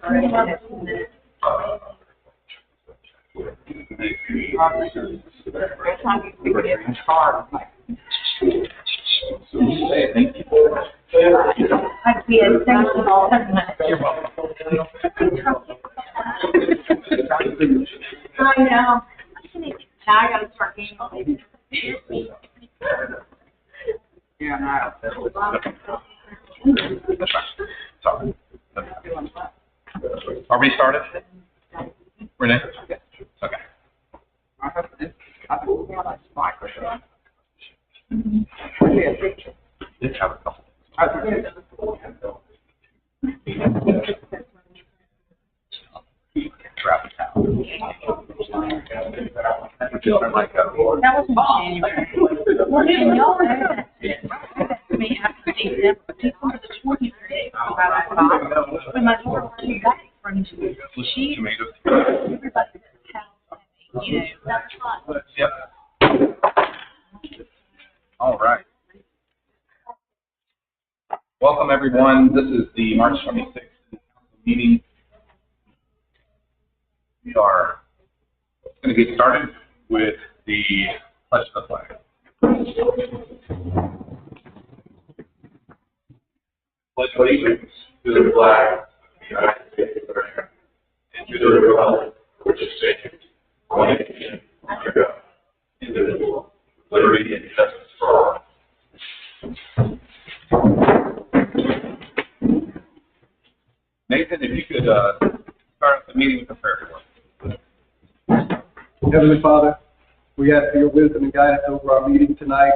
I know. Now I gotta start being. Yeah, Sorry. Are we started? Renee? Okay. Did have a couple. Traffic out. That was January. Well, didn't know that. Me after December the 23rd, when my daughter was back from she everybody you know, that's fun. Yep. All right. Welcome, everyone. This is the March 26th meeting. We are going to get started with the pledge of the flag. Pledge allegiance to the flag of the United States of America and to the republic which is stands one nation under God, indivisible, with liberty and justice for all. Nathan, if you could start the meeting with a prayer for us. Heavenly Father, we ask for your wisdom and guidance over our meeting tonight.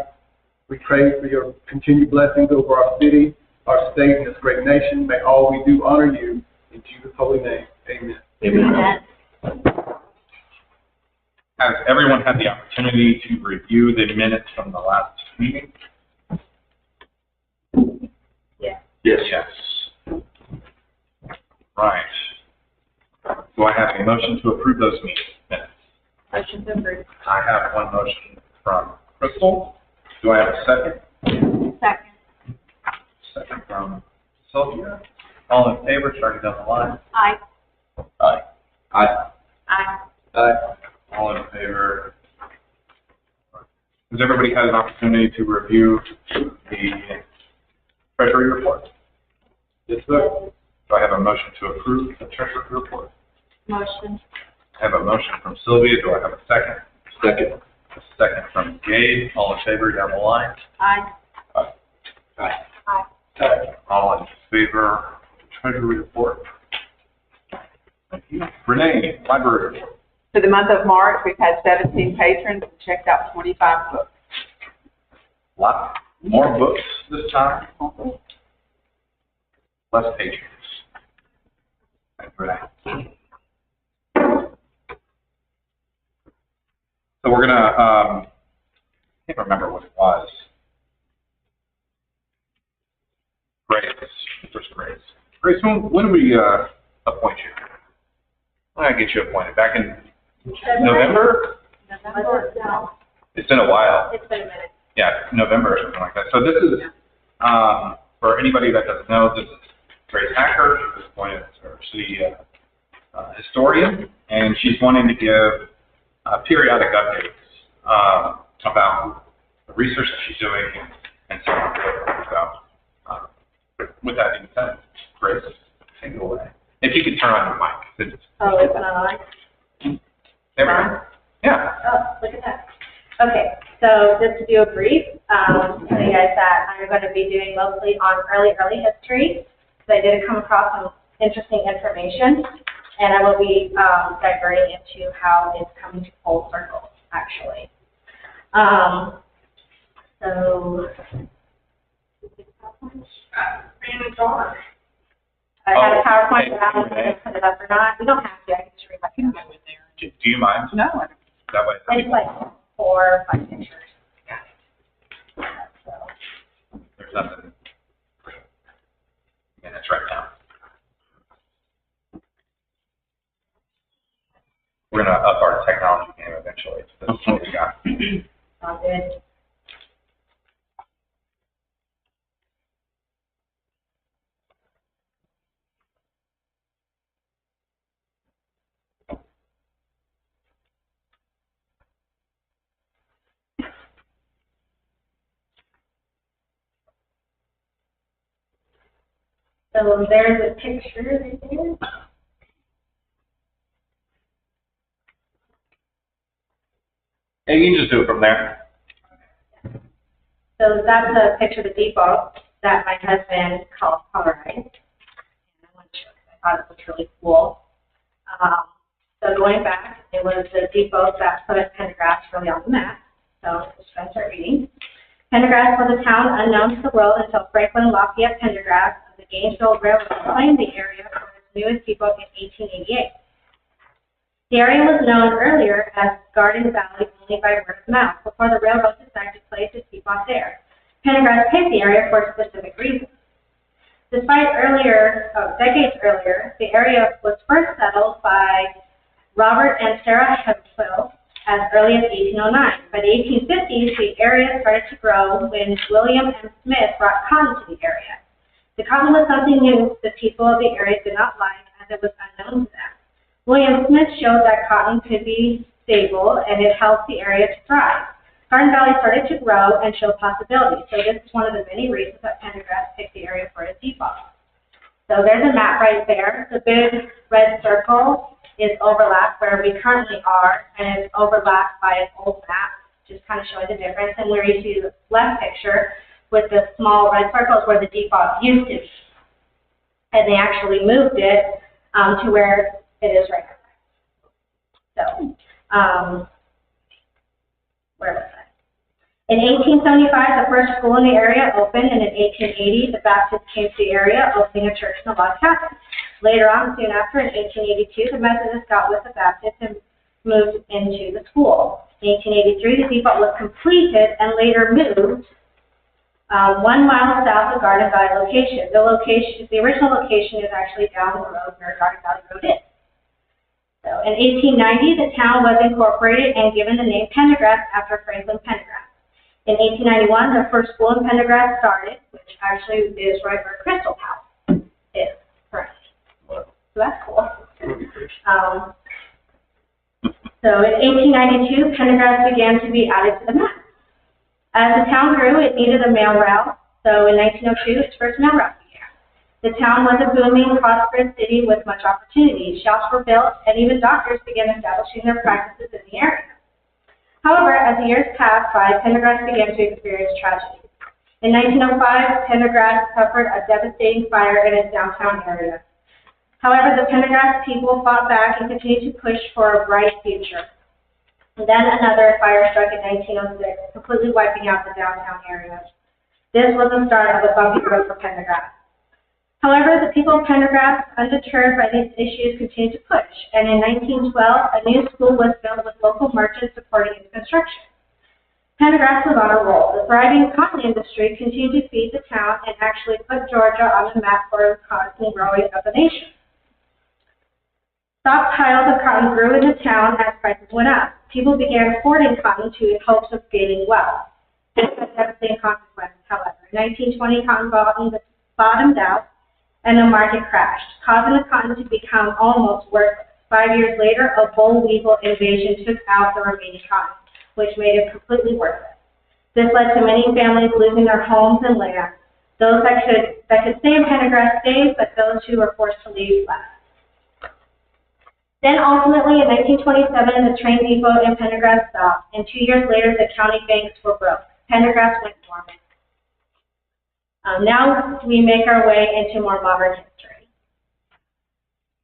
We pray for your continued blessings over our city, our state, and this great nation. May all we do honor you. In Jesus' holy name, amen. Amen. Has everyone had the opportunity to review the minutes from the last meeting? Yeah. Yes. Yes. Right. Do I have a motion to approve those minutes? Motion to approve. I have one motion from Crystal. Do I have a second? Second. Second from Sylvia. All in favor, starting down the line. Aye. Aye. Aye. Aye. Aye. All in favor. Has everybody had an opportunity to review the Treasury report? Yes, sir. Do I have a motion to approve the Treasury report? Motion. I have a motion from Sylvia. Do I have a second? Second. A second from Gabe. All in favor down the line? Aye. Aye. Aye. Aye. All in favor of the Treasury report? Thank you. Renee, library report. For the month of March, we've had 17 patrons and checked out 25 books. Lot more books this time. Less patrons. Thanks for that. So we're gonna, I can't remember what it was. Grace, first Grace. Grace, when did we appoint you? When did I get you appointed? Back in November? No. It's been a while. It's been a minute. Yeah, November or something like that. So this is, for anybody that doesn't know, this is Grace Hacker. She was appointed as our city historian, and she's wanting to give periodic updates about the research that she's doing and so on. So, with that being said, Grace, take it away. If you could turn on your mic. Oh, it's not on? There we go. Yeah. Oh, look at that. Okay, so just to do a brief, tell you guys that I'm going to be doing mostly on early history. So I did come across some interesting information, and I will be diverting into how it's coming to full circle, actually. So, I had a PowerPoint, but I don't know if I put it up or not. You don't have to. I can just read my comment there. Do you mind? No. That way. It's like 4 or 5 pictures. So. There's nothing. Minutes right now. We're gonna up our technology game eventually. That's what we got. All good. So there's a picture right there. Yeah, you can just do it from there. So that's a picture of the depot that my husband colorized. And I want to show you, I thought it was really cool. So going back, it was the depot that put Pendergrass really on the map. So let's start reading. Pendergrass was a town unknown to the world until Franklin Lafayette Pendergrass of the Gainesville Railroad claimed the area for its newest depot in 1888. The area was known earlier as Garden Valley only by word of mouth before the railroad decided to place its depot there. Pendergrass picked the area for a specific reason. Despite decades earlier, the area was first settled by Robert and Sarah Hemphill as early as 1809. By the 1850s, the area started to grow when William M. Smith brought cotton to the area. The cotton was something new the people of the area did not like as it was unknown to them. William Smith showed that cotton could be stable and it helped the area to thrive. Garden Valley started to grow and show possibilities, so this is one of the many reasons that Pendergrass picked the area for its depot. So there's a map right there. The big red circle is overlapped where we currently are, and it's overlapped by an old map, just kind of showing the difference. And where you see the left picture with the small red circles where the depot used to be. And they actually moved it to where it is right now. So, where was I? In 1875, the first school in the area opened, and in 1880, the Baptists came to the area, opening a church and a log cabin. Later on, soon after, in 1882, the Methodists got with the Baptists and moved into the school. In 1883, the depot was completed and later moved 1 mile south of Garden Valley location. The original location is actually down the road where Garden Valley Road is. So in 1890, the town was incorporated and given the name Pendergrass after Franklin Pendergrass. In 1891, the first school in Pendergrass started, which actually is right where Crystal House is currently. So that's cool. So in 1892, Pendergrass began to be added to the map. As the town grew, it needed a mail route. So in 1902, its first mail route began. The town was a booming, prosperous city with much opportunity. Shops were built, and even doctors began establishing their practices in the area. However, as the years passed by, Pendergrass began to experience tragedy. In 1905, Pendergrass suffered a devastating fire in its downtown area. However, the Pendergrass people fought back and continued to push for a bright future. And then another fire struck in 1906, completely wiping out the downtown area. This was the start of a bumpy road for Pendergrass. However, the people of Pendergrass, undeterred by these issues, continued to push, and in 1912, a new school was built with local merchants supporting its construction. Pendergrass was on a roll. The thriving cotton industry continued to feed the town and actually put Georgia on the map for cotton growing of the nation. Stockpiles of cotton grew in the town as prices went up. People began hoarding cotton in hopes of gaining wealth. This had devastating consequences, however. In 1920, cotton bottomed out, and the market crashed, causing the cotton to become almost worthless. 5 years later, a boll weevil invasion took out the remaining cotton, which made it completely worthless. This led to many families losing their homes and land. Those that could stay in Pendergrass stayed, but those who were forced to leave left. Then ultimately, in 1927, the train depot in Pendergrass stopped, and 2 years later, the county banks were broke. Pendergrass went dormant. Now we make our way into more modern history.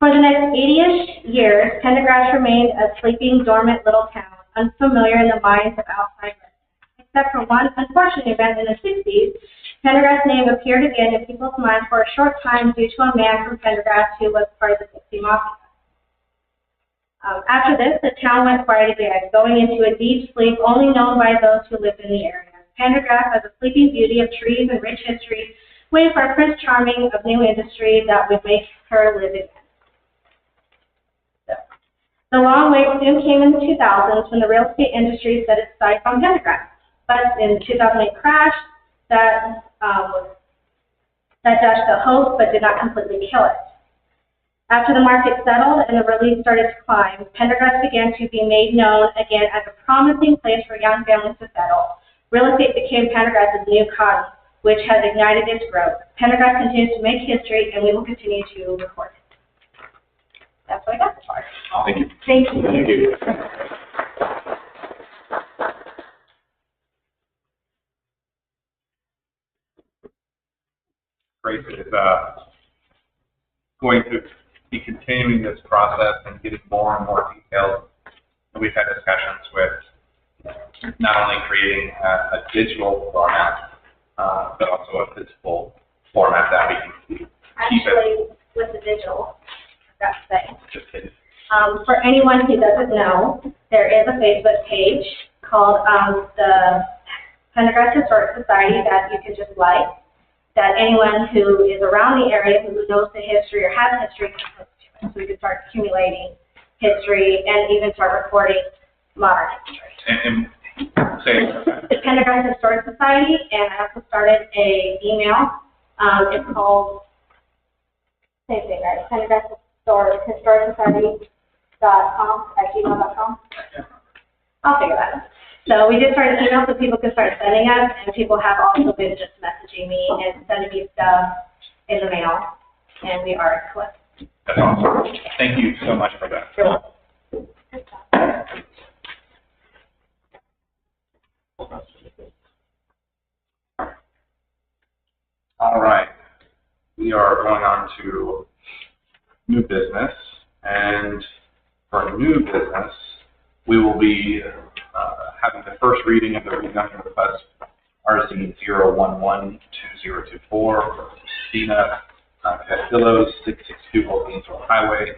For the next 80-ish years, Pendergrass remained a sleeping, dormant little town, unfamiliar in the minds of outside residents. Except for one unfortunate event in the 60s, Pendergrass' name appeared again in people's minds for a short time due to a man from Pendergrass who was part of the 60 Mafia. After this, the town went quiet again, going into a deep sleep only known by those who lived in the area. Pendergrass has a sleeping beauty of trees and rich history, waiting for a Prince Charming of new industry that would make her live again. So, the long wait soon came in the 2000s when the real estate industry set its sights on Pendergrass. But in the 2008 crash, that dashed the hope but did not completely kill it. After the market settled and the release started to climb, Pendergrass began to be made known again as a promising place for young families to settle. Real estate became Pendergrass's new cotton. which has ignited its growth. Pendergrass continues to make history, and we will continue to record it. That's what I got so far. Thank you. Thank you. Thank you. Grace is going to be continuing this process and getting more and more details. And we've had discussions with not only creating a digital format, but also a physical format that we can keep it. Actually, with the digital, that's the thing. Just kidding. For anyone who doesn't know, there is a Facebook page called the Pendergrass Historic Society that you can just like, that anyone who is around the area who knows the history or has history can post to it. So we can start accumulating history and even start recording modern history. And say The Pendergrass Historic Society, and I also started a email. It's called, same thing, right? Pendergrass Historic Society.com @gmail.com. I'll figure that out. So we just started email so people can start sending us, and people have also been just messaging me and sending me stuff in the mail, and we are collecting. that's awesome. Thank you so much for that. You're welcome. All right. We are going on to new business, and for new business, we will be having the first reading of the rezoning request RZ 0112024 for Christina Castillo's 662 Old Gainesville Highway.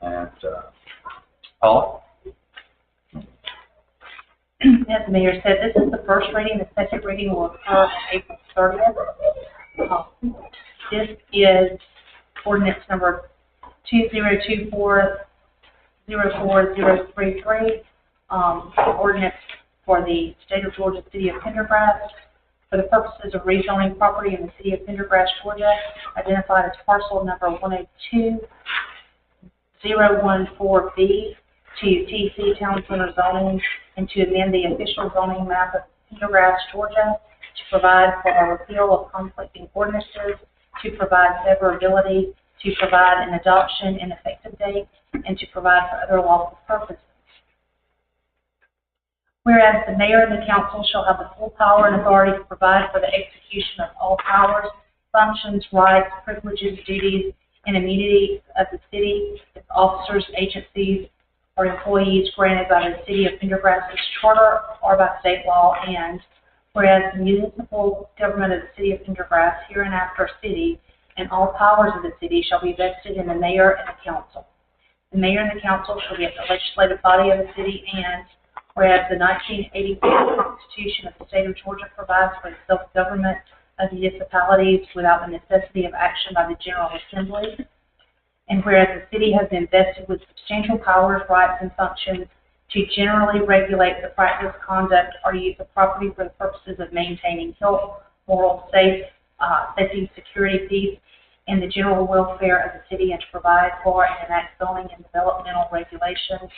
And Paula? As the mayor said, this is the first reading. The second reading will occur on April 30th. This is ordinance number 2024-04033, ordinance for the state of Georgia, city of Pendergrass, for the purposes of rezoning property in the city of Pendergrass, Georgia, identified as parcel number 102014B to TC Town Center zoning, and to amend the official zoning map of Pendergrass, Georgia, to provide for a repeal of conflicting ordinances, to provide severability, to provide an adoption and effective date, and to provide for other lawful purposes. Whereas the mayor and the council shall have the full power and authority to provide for the execution of all powers, functions, rights, privileges, duties, and immunities of the city, its officers, agencies, or employees granted by the city of Pendergrass's charter or by state law, and whereas the municipal government of the city of Pendergrass, hereinafter city, and all powers of the city shall be vested in the mayor and the council. The mayor and the council shall be the legislative body of the city, and whereas the 1984 Constitution of the state of Georgia provides for the self-government of municipalities without the necessity of action by the General Assembly, and whereas the city has been vested with substantial powers, rights, and functions to generally regulate the practice, conduct, or use of property for the purposes of maintaining health, moral, safety, security, peace, and the general welfare of the city, and to provide for and enact zoning and developmental regulations.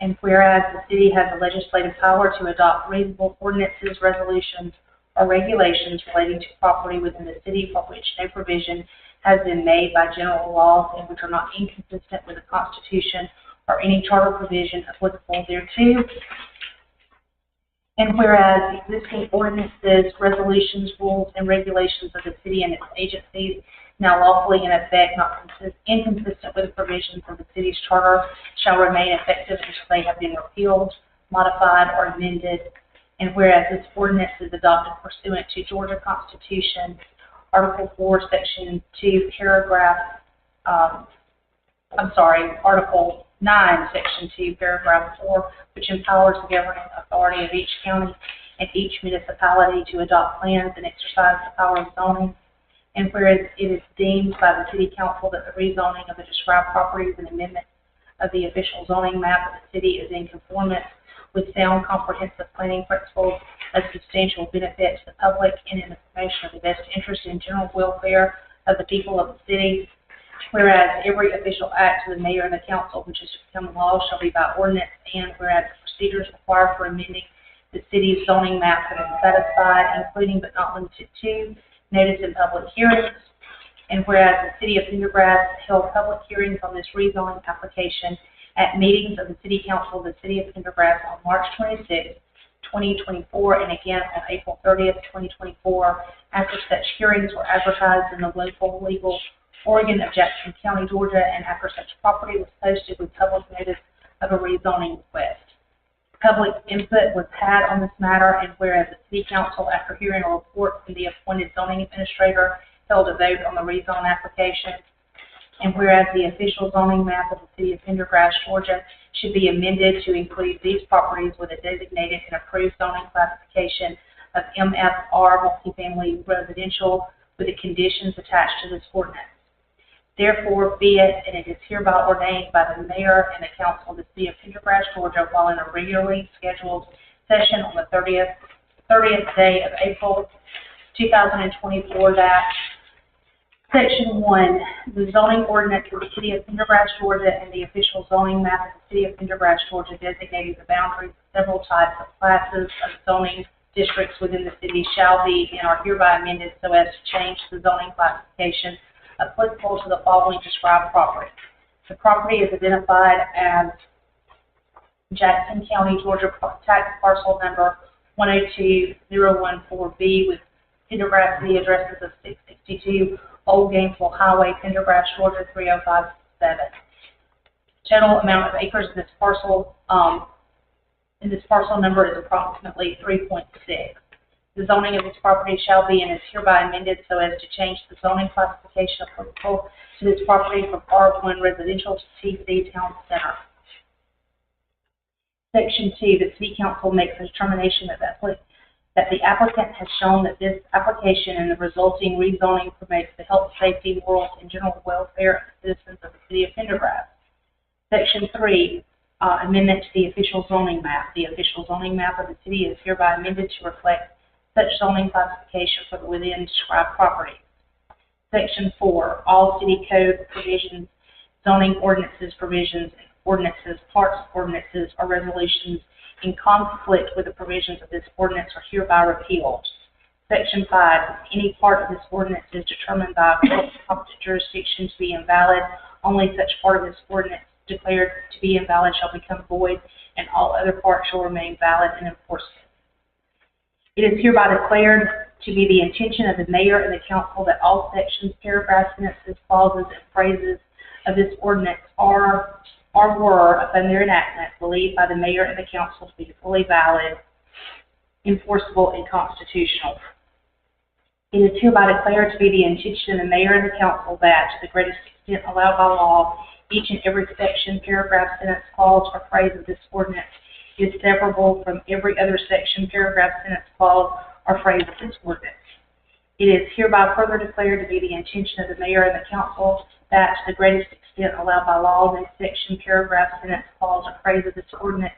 And whereas the city has the legislative power to adopt reasonable ordinances, resolutions, or regulations relating to property within the city for which no provision has been made by general laws and which are not inconsistent with the Constitution or any charter provision applicable thereto. And whereas existing ordinances, resolutions, rules, and regulations of the city and its agencies now lawfully in effect, not inconsistent with the provisions of the city's charter, shall remain effective until they have been repealed, modified, or amended. And whereas this ordinance is adopted pursuant to Georgia Constitution, Article 4, Section 2, Article 9, Section 2, Paragraph 4, which empowers the governing authority of each county and each municipality to adopt plans and exercise the power of zoning. And whereas it is deemed by the City Council that the rezoning of the described properties and amendment of the official zoning map of the city is in conformance with sound comprehensive planning principles of substantial benefit to the public and in the promotion of the best interest and general welfare of the people of the city. Whereas every official act of the mayor and the council which is to become law shall be by ordinance, and whereas the procedures required for amending the city's zoning map have been satisfied, including but not limited to notice and public hearings. And whereas the city of Pendergrass held public hearings on this rezoning application at meetings of the City Council of the City of Pendergrass on March 26, 2024, and again on April 30th, 2024. After such hearings were advertised in the local legal Oregon of Jackson County, Georgia, and after such property was posted with public notice of a rezoning request. Public input was had on this matter, and whereas the City Council, after hearing a report from the appointed zoning administrator, held a vote on the rezone application, and whereas the official zoning map of the City of Pendergrass, Georgia, should be amended to include these properties with a designated and approved zoning classification of MFR multifamily residential with the conditions attached to this ordinance. Therefore, be it, and it is hereby ordained by the mayor and the council of the City of Pendergrass, Georgia, while in a regularly scheduled session on the 30th day of April 2024, that Section 1, the zoning ordinance of the City of Pendergrass, Georgia, and the official zoning map of the City of Pendergrass, Georgia, designating the boundaries of several types of classes of zoning districts within the city shall be and are hereby amended so as to change the zoning classification applicable to the following described property. The property is identified as Jackson County, Georgia, tax parcel number 102014B with Pendergrass City addresses of 662 Old Gainesville Highway, Pendergrass, Georgia 30567. Total amount of acres in this parcel number is approximately 3.6. The zoning of this property shall be and is hereby amended so as to change the zoning classification applicable to this property from R1 residential to TC Town Center. Section 2, the City Council makes a determination that the applicant has shown that this application and the resulting rezoning promotes the health, safety, morals, and general welfare of the citizens of the City of Pendergrass. Section 3, amendment to the official zoning map. The official zoning map of the city is hereby amended to reflect such zoning classification for the within described property. Section 4, all city code provisions, zoning ordinances provisions, ordinances, parts of ordinances, or resolutions in conflict with the provisions of this ordinance are hereby repealed. Section 5, if any part of this ordinance is determined by a competent jurisdiction to be invalid, only such part of this ordinance declared to be invalid shall become void, and all other parts shall remain valid and enforceable. It is hereby declared to be the intention of the mayor and the council that all sections, paragraphs, sentences, clauses, and phrases of this ordinance are or were, upon their enactment, believed by the mayor and the council to be fully valid, enforceable, and constitutional. It is hereby declared to be the intention of the mayor and the council that, to the greatest extent allowed by law, each and every section, paragraph, sentence, clause, or phrase of this ordinance is severable from every other section, paragraph, sentence, clause, or phrase of this ordinance. It is hereby further declared to be the intention of the mayor and the council that, to the greatest extent allowed by law, this section, paragraph, sentence, clause, or phrase of this ordinance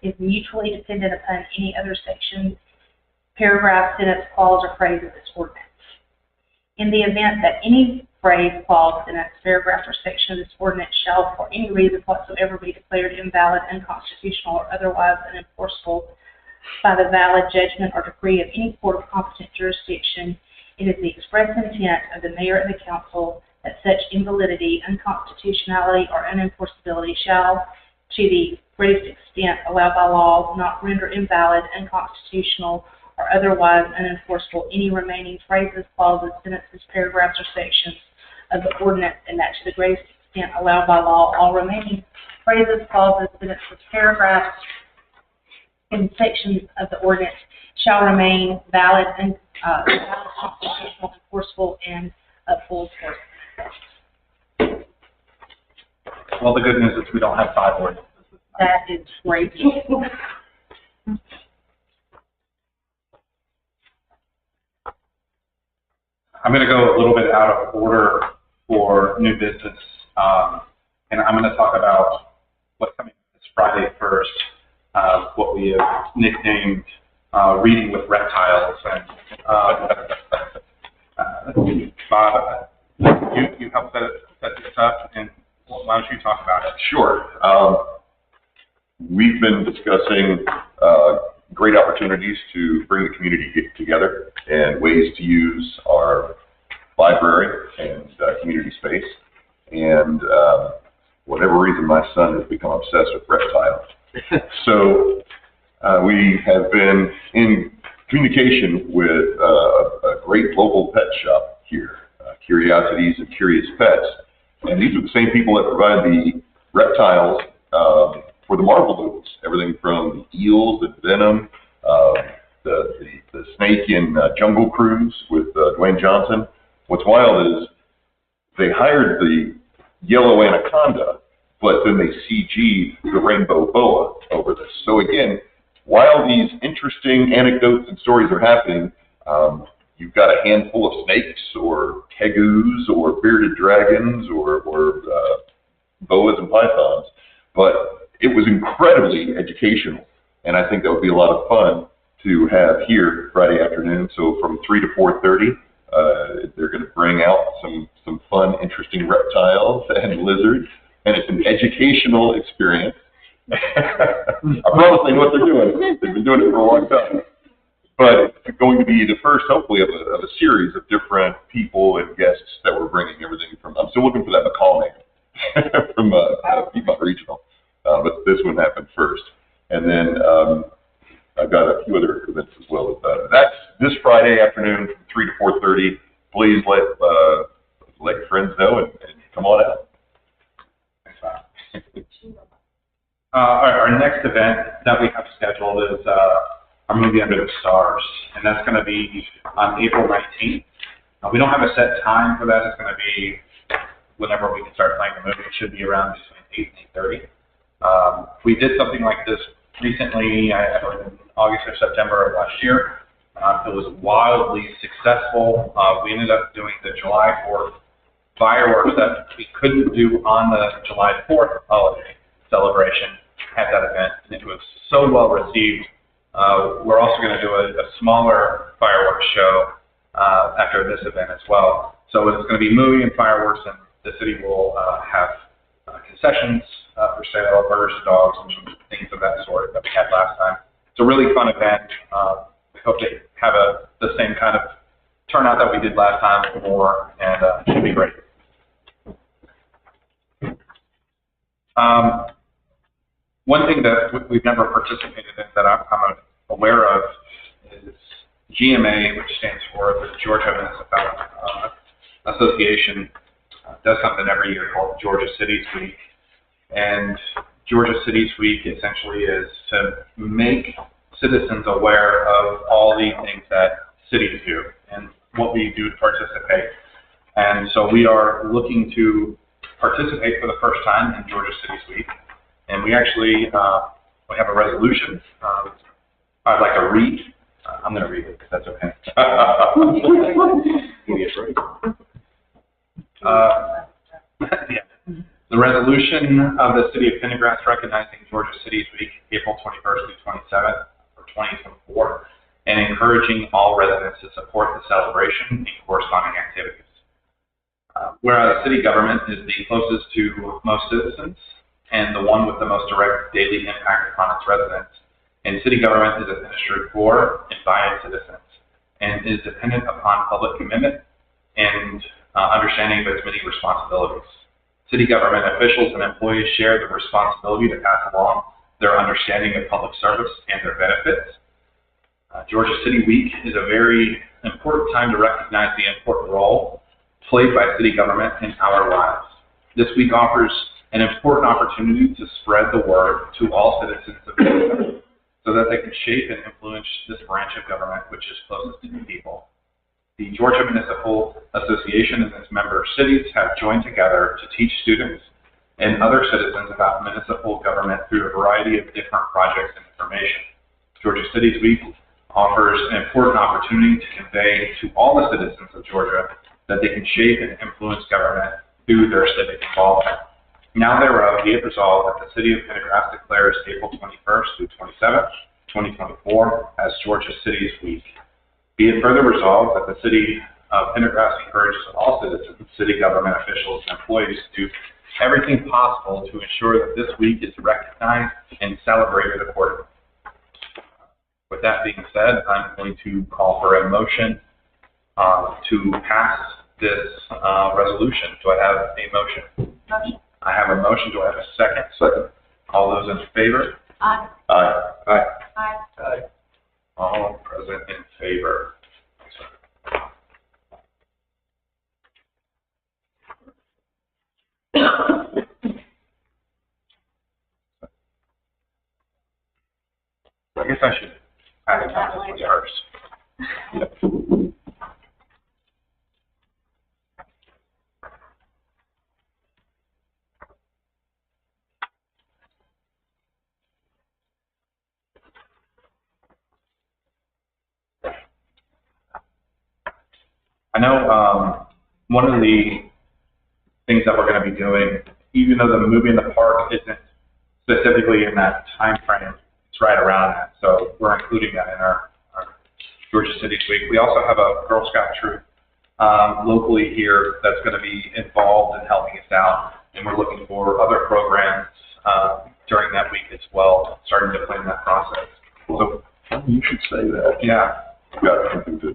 is mutually dependent upon any other section, paragraph, sentence, clause, or phrase of this ordinance. In the event that any phrase, clause, sentence, paragraph, or section of this ordinance shall, for any reason whatsoever, be declared invalid, unconstitutional, or otherwise unenforceable by the valid judgment or decree of any court of competent jurisdiction, it is the express intent of the mayor and the council that such invalidity, unconstitutionality, or unenforceability shall, to the greatest extent allowed by law, not render invalid, unconstitutional, or otherwise unenforceable any remaining phrases, clauses, sentences, paragraphs, or sections of the ordinance, and that to the greatest extent allowed by law, all remaining phrases, clauses, sentences, paragraphs, and sections of the ordinance shall remain valid and constitutional, enforceable, and of full force. Well, the good news is we don't have 5 ordinances. That is great. I'm going to go a little bit out of order for new business, and I'm going to talk about what's coming this Friday first, what we have nicknamed Reading with Reptiles. And Bob, you helped set this up, and why don't you talk about it? Sure. We've been discussing great opportunities to bring the community together and ways to use our library and community space. And whatever reason, my son has become obsessed with reptiles. So we have been in communication with a great local pet shop here, Curiosities and Curious Pets. And these are the same people that provide the reptiles for the Marvel movies. Everything from the eels, the venom, the snake in Jungle Cruise with Dwayne Johnson. What's wild is they hired the yellow anaconda, but then they CG'd the rainbow boa over this. So again, while these interesting anecdotes and stories are happening, you've got a handful of snakes or tegus or bearded dragons or boas and pythons, but it was incredibly educational, and I think that would be a lot of fun to have here Friday afternoon. So from 3 to 4:30, they're going to bring out some fun, interesting reptiles and lizards, and it's an educational experience. I promise they know what they're doing. They've been doing it for a long time. But it's going to be the first, hopefully, of a series of different people and guests that we're bringing everything from. I'm still looking for that McCall name from Piedmont Regional, but this one happened first. And then I've got a few other events as well. That's this Friday afternoon from 3 to 4:30. Please let your friends know and come on out. Our next event that we have scheduled is our movie Under the Stars, and that's going to be on April 19th. We don't have a set time for that. It's going to be whenever we can start playing the movie. It should be around between 8 and 8:30. We did something like this recently, I believe in August or September of last year. It was wildly successful. We ended up doing the July 4th fireworks that we couldn't do on the July 4th holiday celebration at that event, and it was so well received. We're also going to do a smaller fireworks show after this event as well. So it's going to be movie and fireworks, and the city will have concessions for sale, burgers and dogs, and things of that sort that we had last time. It's a really fun event. We hope to have the same kind of turnout that we did last time or more, and it should be great. One thing that we've never participated in that I'm aware of is GMA, which stands for the Georgia Municipal Association, does something every year called Georgia Cities Week. And Georgia Cities Week essentially is to make citizens aware of all the things that cities do and what we do to participate. And so we are looking to participate for the first time in Georgia Cities Week. And we actually we have a resolution I'd like to read. I'm going to read it because that's okay. Yeah. The resolution of the City of Pendergrass recognizing Georgia Cities Week, April 21st through 27th for 2024, and encouraging all residents to support the celebration and corresponding activities. Whereas city government is the closest to most citizens and the one with the most direct daily impact upon its residents, and city government is administered for and by its citizens, and is dependent upon public commitment and understanding of its many responsibilities. City government officials and employees share the responsibility to pass along their understanding of public service and their benefits. Georgia City Week is a very important time to recognize the important role played by city government in our lives. This week offers an important opportunity to spread the word to all citizens of Georgia so that they can shape and influence this branch of government which is closest to the people. The Georgia Municipal Association and its member cities have joined together to teach students and other citizens about municipal government through a variety of different projects and information. Georgia Cities Week offers an important opportunity to convey to all the citizens of Georgia that they can shape and influence government through their civic involvement. Now thereof, be it resolved that the City of Pendergrass declares April 21st through 27th, 2024 as Georgia Cities Week. Be it further resolved that the City of Pendergrass encourages all citizens, city government officials, and employees to do everything possible to ensure that this week is recognized and celebrated accordingly. With that being said, I'm going to call for a motion to pass this resolution. Do I have a motion? Motion. I have a motion. Do I have a second? Second. All those in favor? Aye. Aye. Aye. Aye. Aye. All present in favor. I guess I should add it That on later. first. I know one of the things that we're going to be doing, even though the movie in the park isn't specifically in that time frame, it's right around that. So we're including that in our Georgia Cities Week. We also have a Girl Scout troop locally here that's going to be involved in helping us out, and we're looking for other programs during that week as well, starting to plan that process. So You should say that. yeah, You've got something to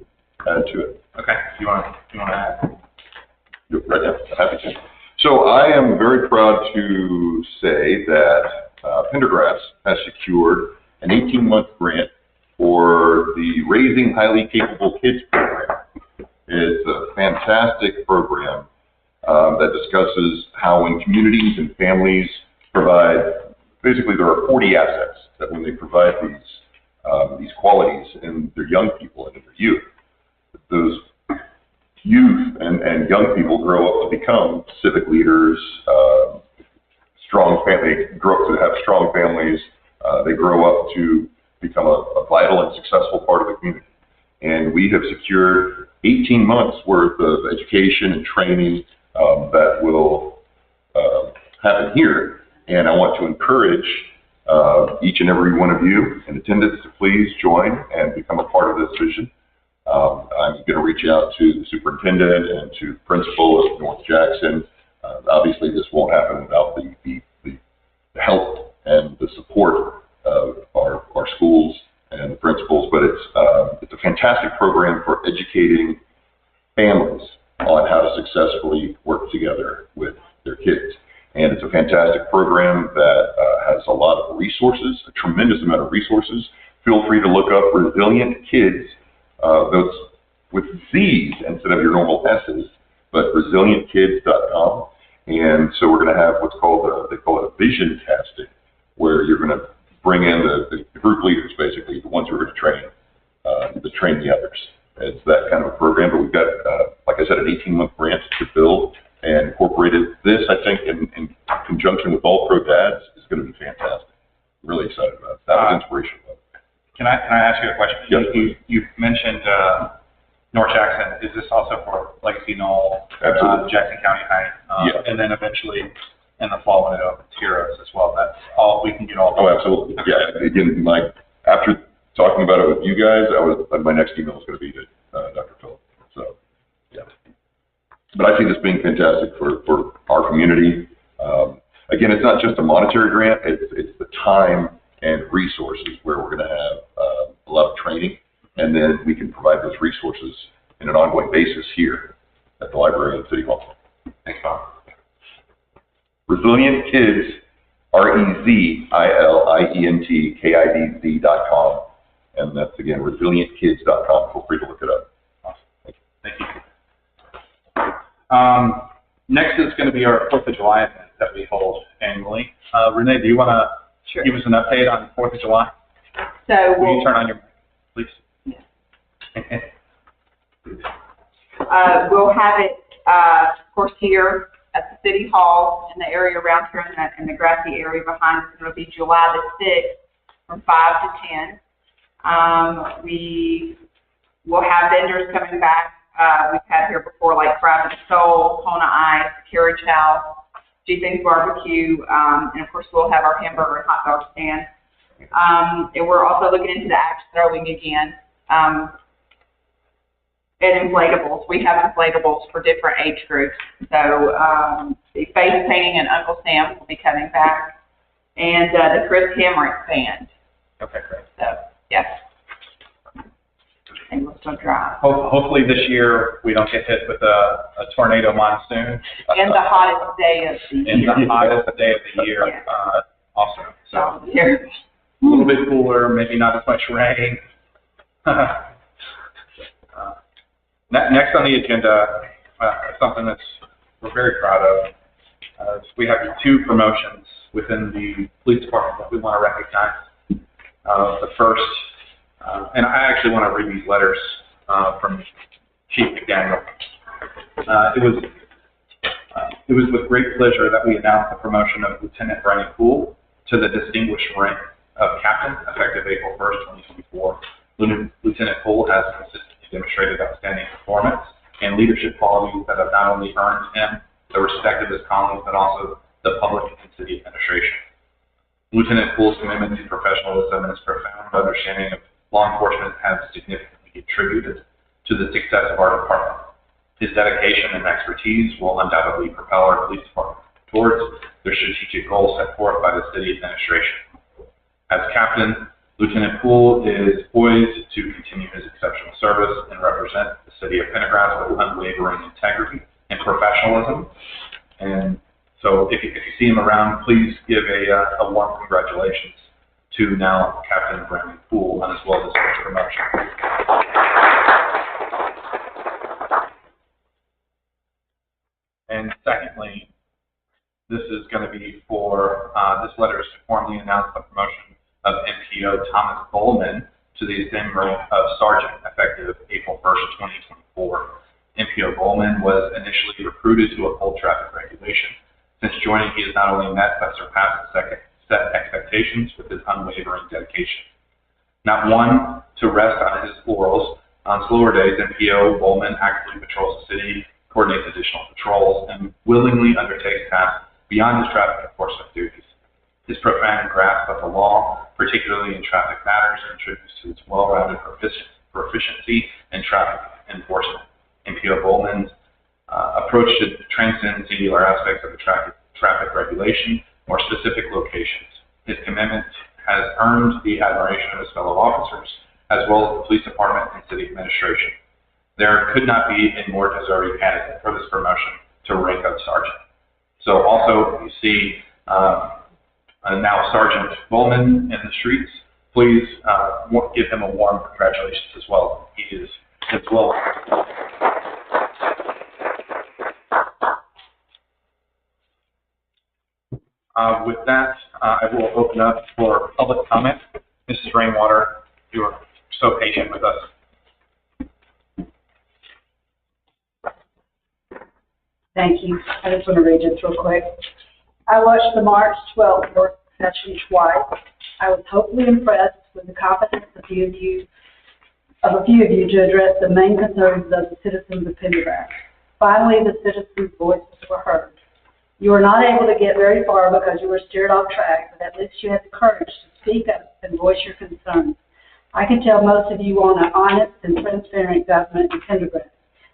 add to it. okay. You want to add? Right now, happy to. So I am very proud to say that Pendergrass has secured an 18-month grant for the Raising Highly Capable Kids program. It's a fantastic program that discusses how when communities and families provide, basically there are 40 assets that when they provide these qualities in their young people and in their youth, those youth and young people grow up to become civic leaders, they grow up to have strong families, they grow up to become a vital and successful part of the community. And we have secured 18 months worth of education and training that will happen here. And I want to encourage each and every one of you in attendance to please join and become a part of this vision. I'm going to reach out to the superintendent and to the principal of North Jackson. Obviously, this won't happen without the help and the support of our schools and the principals, but it's a fantastic program for educating families on how to successfully work together with their kids. And it's a fantastic program that has a lot of resources, a tremendous amount of resources. Feel free to look up Resilient Kids, those with Z's instead of your normal S's, but resilientkids.com. And so we're going to have what's called they call it a vision casting, where you're going to bring in the group leaders, basically, the ones who are going to train the others. It's that kind of a program, but we've got, like I said, an 18-month grant to build and incorporated. This, I think, in conjunction with All Pro Dads, is going to be fantastic. Really excited about it. That was inspirational. Can I ask you a question? Yes, you mentioned North Jackson. Is this also for Legacy Knoll, Absolutely. Jackson County High, Yeah. and then eventually in the fall when it opens, Heroes as well? That's all we can get all. Oh, absolutely. Yeah. Again, after talking about it with you guys, my next email is going to be to Dr. Phil. So, yeah. But I see this being fantastic for our community. Again, it's not just a monetary grant. It's the time and resources where we're going to have a lot of training, and then we can provide those resources in an ongoing basis here at the library and City Hall. Thanks, Bob. Resilient Kids, REZILIENTKIDZ.com, and that's again resilientkids.com. Feel free to look it up. Awesome. Thank you. Next is going to be our 4th of July event that we hold annually. Renee, do you want to give us an update on 4th of July? So Will you turn on your mic, please? Yeah. We'll have it, of course, here at the City Hall in the area around here in the grassy area behind us. It'll be July the 6th from 5 to 10. We will have vendors coming back. We've had here before, like Fried with Soul, Kona Ice, Carriage House, G-Things Barbecue, and of course we'll have our hamburger and hot dog stand. And we're also looking into the axe throwing again. And inflatables. We have inflatables for different age groups. So the face painting and Uncle Sam will be coming back, and the Chris Hamrick band. Okay, great. So yes. everything will still dry. Hopefully this year we don't get hit with a tornado monsoon. And the hottest day of the year. And the hottest day of the year, Yeah. also. So Here. a little bit cooler, maybe not as much rain. Next on the agenda, something we're very proud of. We have 2 promotions within the police department that we want to recognize. The first, and I actually want to read these letters from Chief McDaniel. It was with great pleasure that we announced the promotion of Lieutenant Brian Poole to the distinguished rank of captain effective April 1st, 2024. Lieutenant Poole has consistently demonstrated outstanding performance and leadership qualities that have not only earned him the respect of his colleagues, but also the public and city administration. Lieutenant Poole's commitment to professionalism and his profound understanding of law enforcement have significantly contributed to the success of our department. His dedication and expertise will undoubtedly propel our police department towards the strategic goals set forth by the city administration. As captain, Lieutenant Poole is poised to continue his exceptional service and represent the city of Pendergrass with unwavering integrity and professionalism. And so if you see him around, please give a warm congratulations to now Captain Brandon Poole on his well-deserved promotion. And secondly, this is going to be for, this letter is to formally announce the promotion of MPO Thomas Bowman to the esteemed rank of Sergeant effective April 1st, 2024. MPO Bowman was initially recruited to uphold traffic regulation. Since joining, he has not only met but surpassed the set expectations with his unwavering dedication. Not one to rest on his laurels, on slower days, MPO Bowman actively patrols the city, coordinates additional patrols, and willingly undertakes tasks beyond his traffic enforcement duties. His profound grasp of the law, particularly in traffic matters, contributes to his well-rounded proficiency in traffic enforcement. MPO Bowman's approach to transcend singular aspects of the traffic regulation, more specific locations. His commitment has earned the admiration of his fellow officers, as well as the police department and city administration. There could not be a more deserving candidate for this promotion to rank of sergeant. So also, if you see now Sergeant Bowman in the streets, please give him a warm congratulations as well. He is as well. With that, I will open up for public comment. Mrs. Rainwater, you are so patient with us. Thank you. I just want to read this real quick. I watched the March 12th work session twice. I was hopefully impressed with the competence of a few of you to address the main concerns of the citizens of Pendergrass. Finally, the citizens' voices were heard. You were not able to get very far because you were steered off track, but at least you had the courage to speak up and voice your concerns. I can tell most of you want an honest and transparent government in Pendergrass.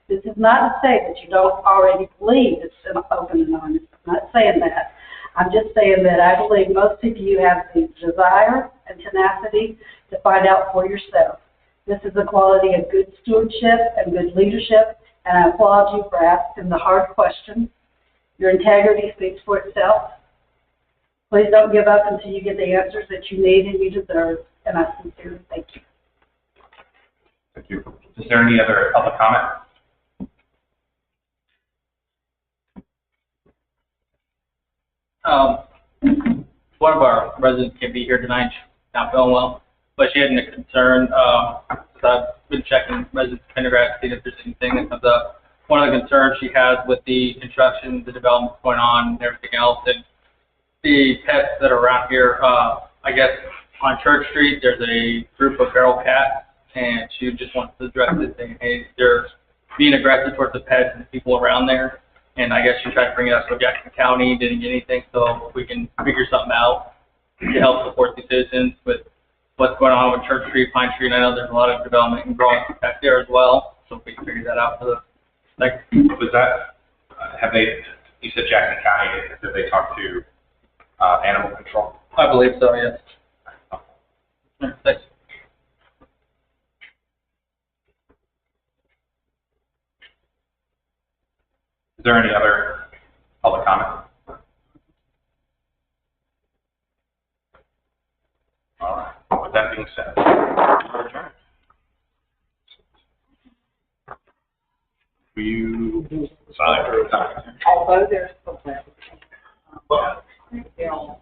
This is not to say that you don't already believe it's open and honest. I'm not saying that. I'm just saying that I believe most of you have the desire and tenacity to find out for yourself. This is a quality of good stewardship and good leadership, and I applaud you for asking the hard questions. Your integrity speaks for itself. Please don't give up until you get the answers that you need and you deserve, and I sincerely thank you. Thank you. Is there any other public comment? One of our residents can't be here tonight, she's not feeling well, but she had a concern. So I've been checking residents of Pendergrass to see if there's anything that comes up. One of the concerns she has with the construction, the development going on, and everything else, and the pets that are around here. I guess on Church Street, there's a group of feral cats, and she just wants to address it, saying, hey, they're being aggressive towards the pets and the people around there. And I guess she tried to bring it up to Jackson County, didn't get anything, so we can figure something out to help support the citizens with what's going on with Church Street, Pine Street. I know there's a lot of development and growing back there as well, so if we can figure that out for the next. Was that, have they, you said Jackson County, did they talk to animal control? I believe so, yes. Thanks. Is there any other public comment? All right. With that being said, we're adjourned. Will you sign? Although there's a Well, bill